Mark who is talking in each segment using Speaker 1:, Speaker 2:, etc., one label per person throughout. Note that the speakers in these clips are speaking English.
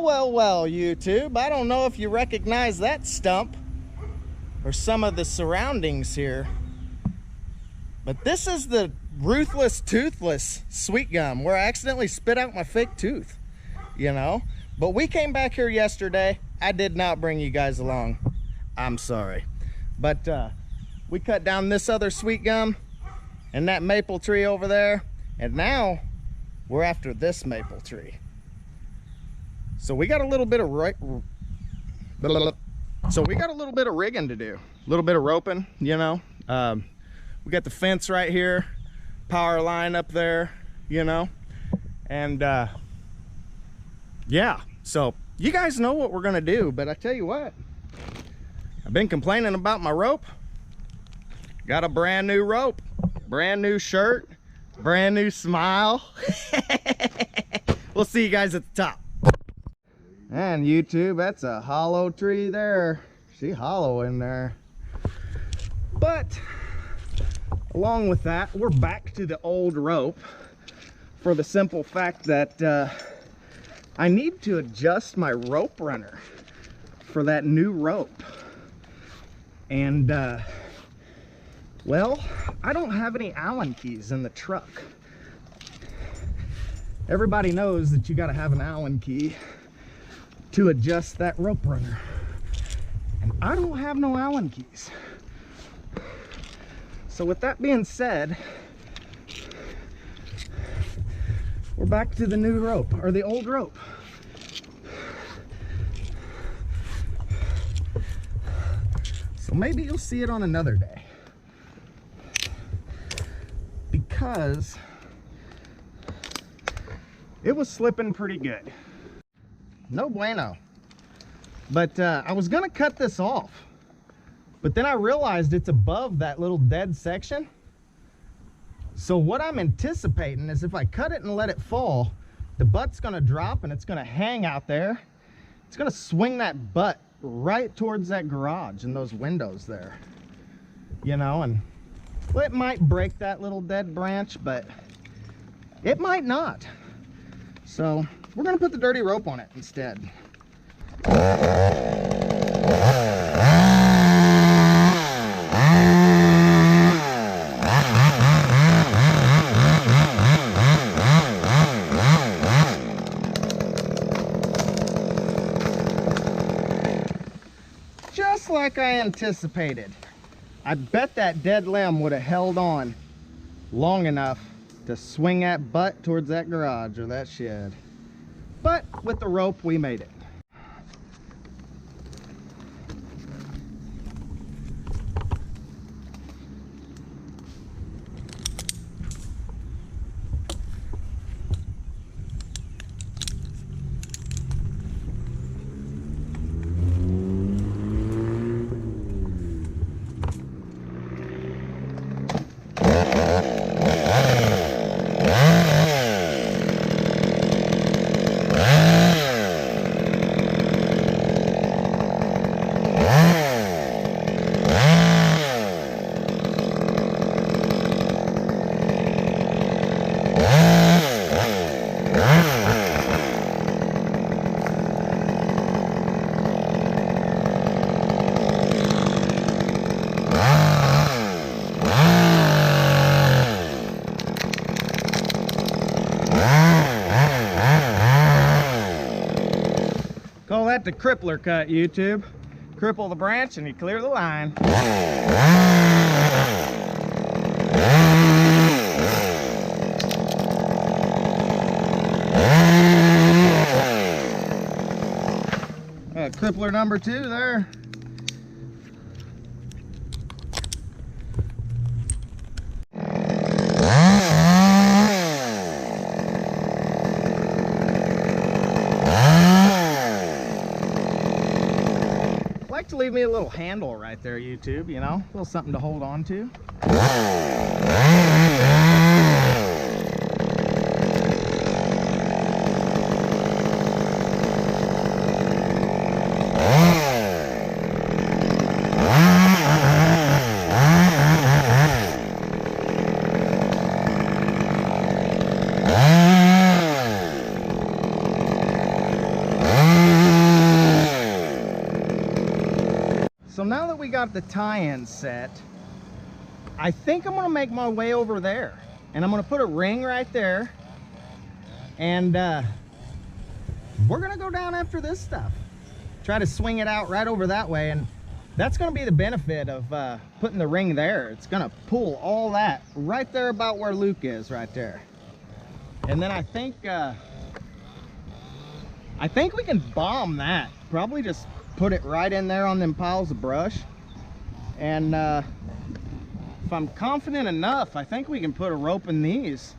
Speaker 1: Well, YouTube. I don't know if you recognize that stump or some of the surroundings here, but this is the Ruthless Toothless sweet gum where I accidentally spit out my fake tooth, you know? But we came back here yesterday. I did not bring you guys along. I'm sorry. But we cut down this other sweet gum and that maple tree over there, and now we're after this maple tree. So we got a little bit of rigging to do, a little bit of roping, you know. We got the fence right here, power line up there, you know, and yeah. So you guys know what we're gonna do, but I tell you what, I've been complaining about my rope. Got a brand new rope, brand new shirt, brand new smile. We'll see you guys at the top. And YouTube, that's a hollow tree there. She hollow in there. But along with that, we're back to the old rope for the simple fact that I need to adjust my rope runner for that new rope. And well, I don't have any Allen keys in the truck. Everybody knows that you got to have an Allen key to adjust that rope runner, and I don't have no Allen keys. So with that being said, we're back to the new rope, or the old rope. So maybe you'll see it on another day, because it was slipping pretty good. No bueno. But I was gonna cut this off, but then I realized it's above that little dead section. So what I'm anticipating is if I cut it and let it fall, the butt's gonna drop and it's gonna hang out there. It's gonna swing that butt right towards that garage and those windows there, you know. And well, it might break that little dead branch, but it might not. So we're gonna put the dirty rope on it instead. Just like I anticipated. I bet that dead limb would have held on long enough to swing that butt towards that garage or that shed. But with the rope, we made it. Call that the crippler cut, YouTube. Cripple the branch and you clear the line. Crippler number 2 there. Like to leave me a little handle right there, YouTube, you know, a little something to hold on to. we got the tie-in set, I think I'm gonna make my way over there, and I'm gonna put a ring right there, and we're gonna go down after this stuff. Try to swing it out right over that way, and that's gonna be the benefit of putting the ring there. It's gonna pull all that right there about where Luke is right there. And then I think we can bomb that. Probably just put it right in there on them piles of brush. And if I'm confident enough, I think we can put a rope in these.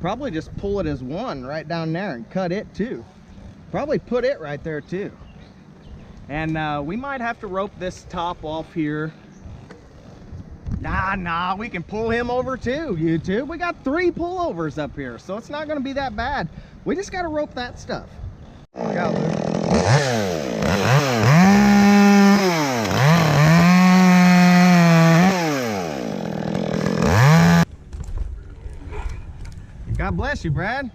Speaker 1: Probably just pull it as one right down there and cut it too. Probably put it right there too. And we might have to rope this top off here. Nah, we can pull him over too, YouTube. We got 3 pullovers up here, so it's not gonna be that bad. We just gotta rope that stuff. Look out, Luke. God bless you, Brad.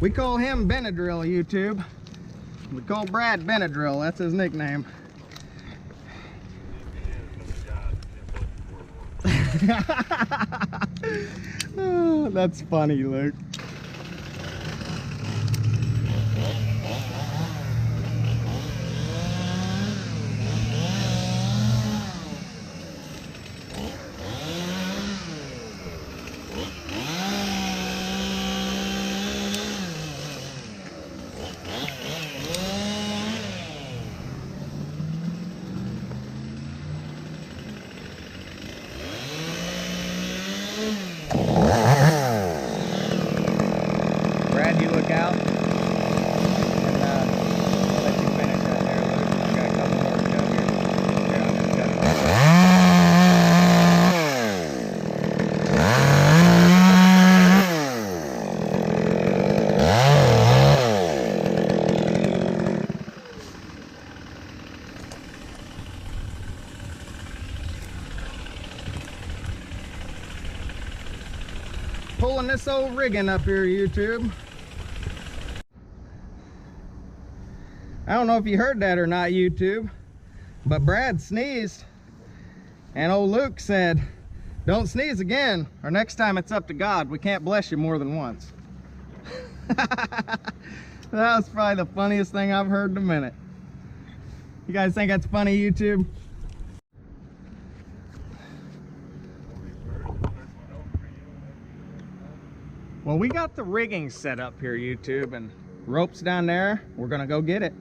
Speaker 1: We call him Benadryl, YouTube. We call Brad Benadryl, that's his nickname. Oh, that's funny, Luke. Brad, you look out, and I'll let you finish right there, Luke. I got a couple more to go here. Here, I'll just cut pulling this old rigging up here, YouTube. I don't know if you heard that or not, YouTube, but Brad sneezed, and old Luke said, "Don't sneeze again, or next time it's up to God. We can't bless you more than once." That was probably the funniest thing I've heard in a minute. You guys think that's funny, YouTube? Well, we got the rigging set up here, YouTube, and ropes down there. We're gonna go get it.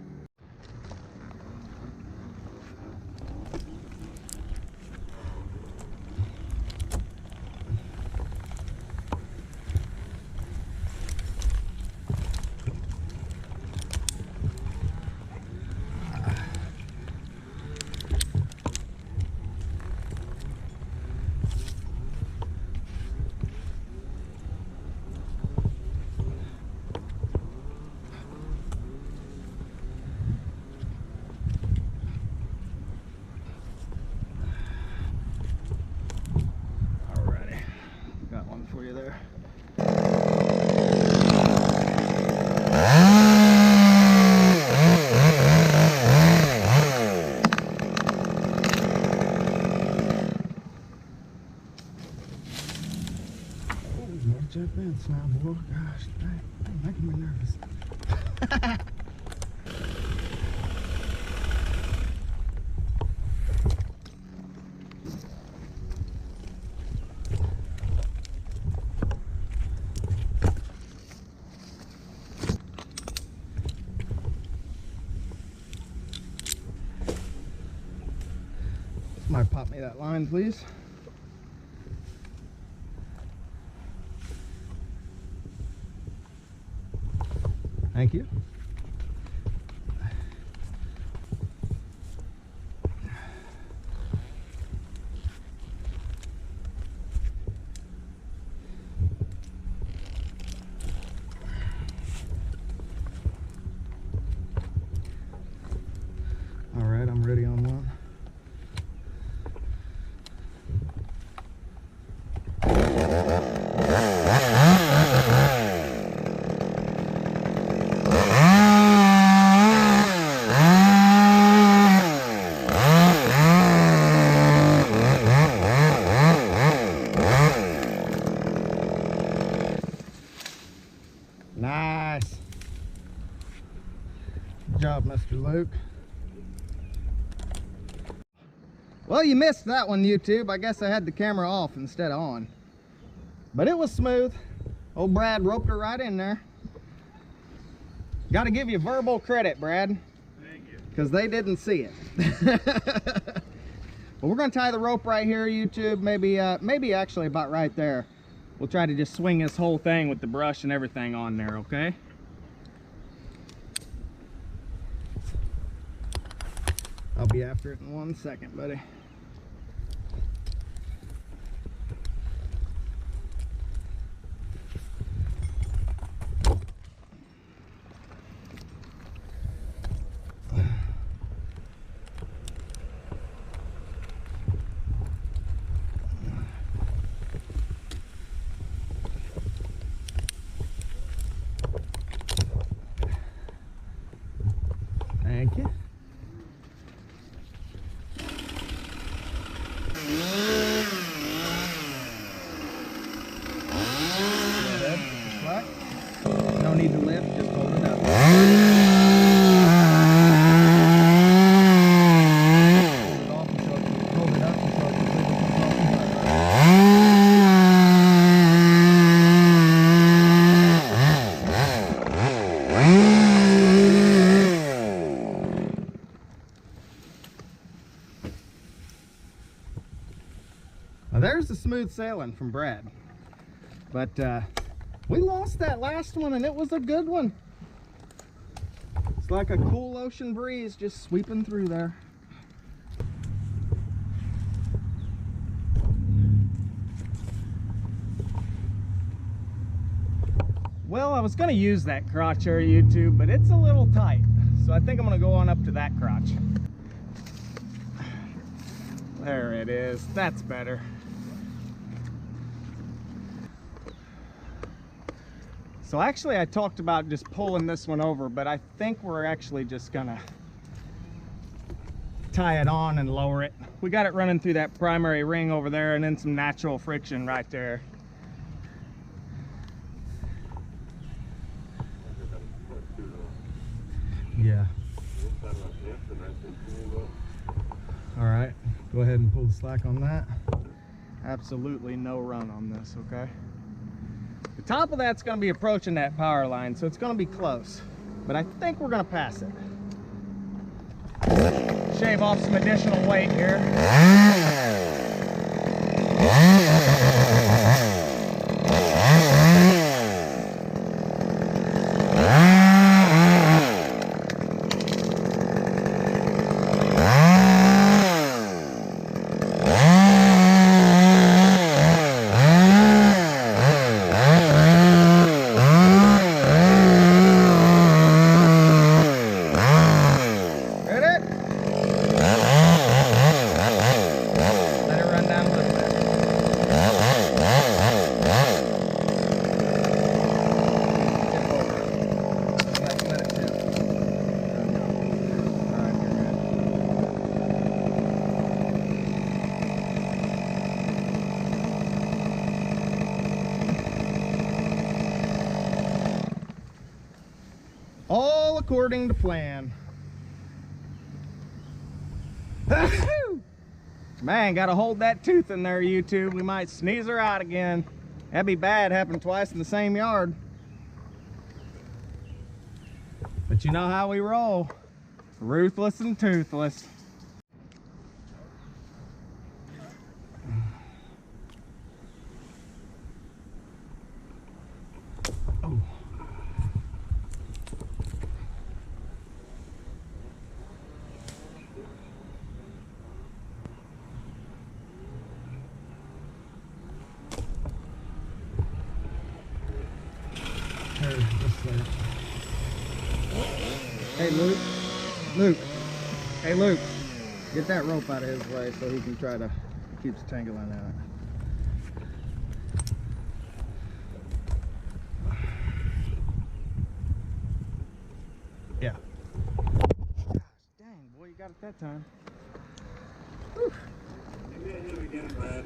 Speaker 1: For you there. Oh, watch that fence now, boy. Gosh, dang, making me nervous. Somebody pop me that line, please. Thank you. All right, I'm ready on one. Nice. Good job, Mr. Luke. Well, you missed that one, YouTube. I guess I had the camera off instead of on. But it was smooth. Old Brad roped her right in there. Got to give you verbal credit, Brad.
Speaker 2: Thank you.
Speaker 1: Because they didn't see it. But we're going to tie the rope right here, YouTube. Maybe actually about right there. We'll try to just swing this whole thing with the brush and everything on there, okay? I'll be after it in 1 second, buddy. Thank you. No need to lift, just hold it up. Hold it off and show it, hold it up and show it completely comes off the Now there's the smooth sailing from Brad. But we lost that last one and it was a good one. It's like a cool ocean breeze just sweeping through there. Well, I was going to use that crotch here, YouTube, but it's a little tight. So I think I'm going to go on up to that crotch. There it is. That's better. So actually I talked about just pulling this one over, but I think we're actually just gonna tie it on and lower it. We got it running through that primary ring over there and then some natural friction right there. Yeah. All right, go ahead and pull the slack on that. Absolutely no run on this, okay? The top of that's going to be approaching that power line, so it's going to be close. But I think we're going to pass it. Shave off some additional weight here. All according to plan. Man, gotta hold that tooth in there, YouTube. We might sneeze her out again. That'd be bad, happened twice in the same yard. But you know how we roll. Ruthless and toothless. Oh. Hey Luke, hey Luke, get that rope out of his way so he can try to keep the tangling out. Yeah. Gosh, dang boy, you got it that time. Whew.
Speaker 2: Maybe I hit it again, Brad.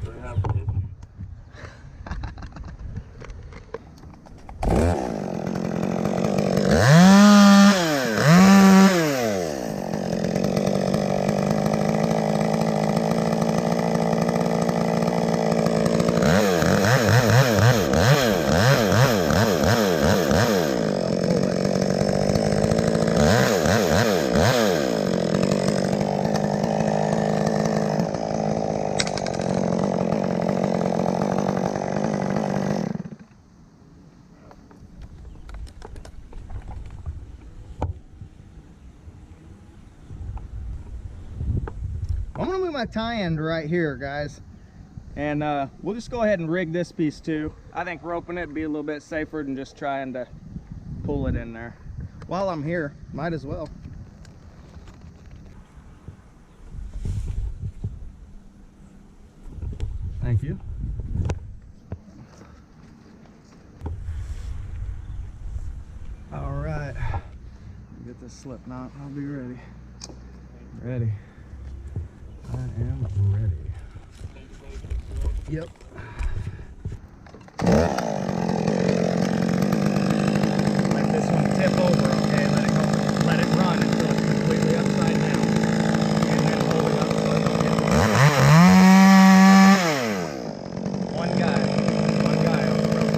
Speaker 2: We're having issues.
Speaker 1: probably my tie end right here, guys. And we'll just go ahead and rig this piece too. I think roping it would be a little bit safer than just trying to pull it in there. While I'm here, might as well. Thank you. All right, get this slip knot. I'll be ready. Ready. I am ready. Yep. Let this one tip over, okay? Let it go. Let it run until it's completely upside down. And then hold it up so it don't get one guy on the rope.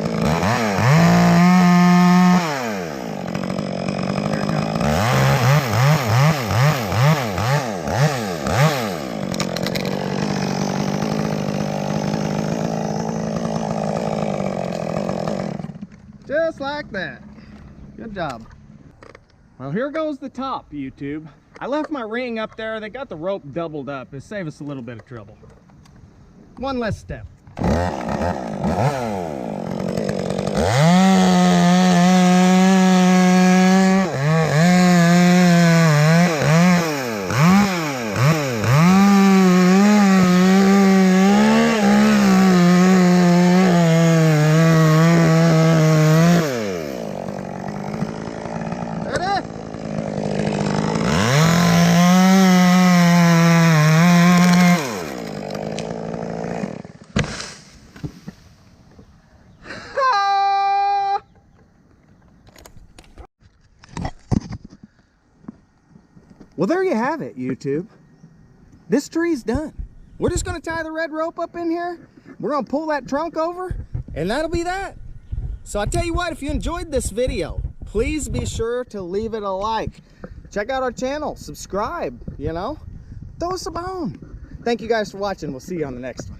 Speaker 1: Here it comes. Just like that. Good job. Well, here goes the top, YouTube. I left my ring up there. They got the rope doubled up. It saved us a little bit of trouble. One less step. Well, there you have it, YouTube. This tree's done. We're just gonna tie the red rope up in here. We're gonna pull that trunk over, and that'll be that. So I tell you what, if you enjoyed this video, please be sure to leave it a like. Check out our channel, subscribe, you know, throw us a bone. Thank you guys for watching. We'll see you on the next one.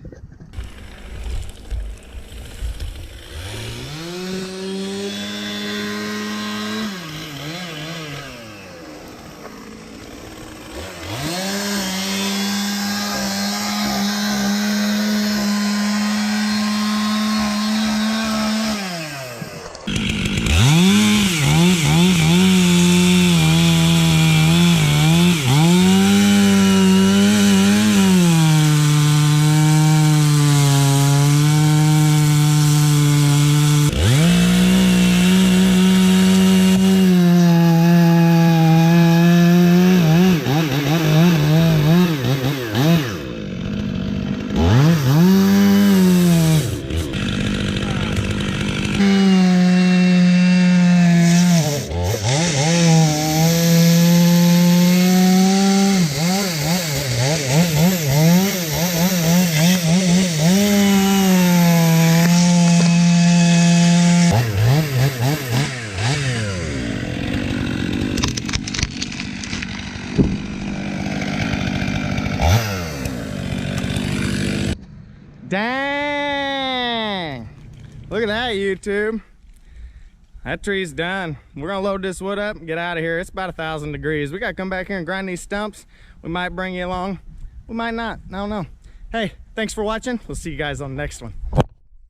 Speaker 1: Dang! Look at that, YouTube. That tree's done. We're gonna load this wood up and get out of here. It's about 1,000 degrees. We gotta come back here and grind these stumps. We might bring you along. We might not. I don't know. Hey, thanks for watching. We'll see you guys on the next one.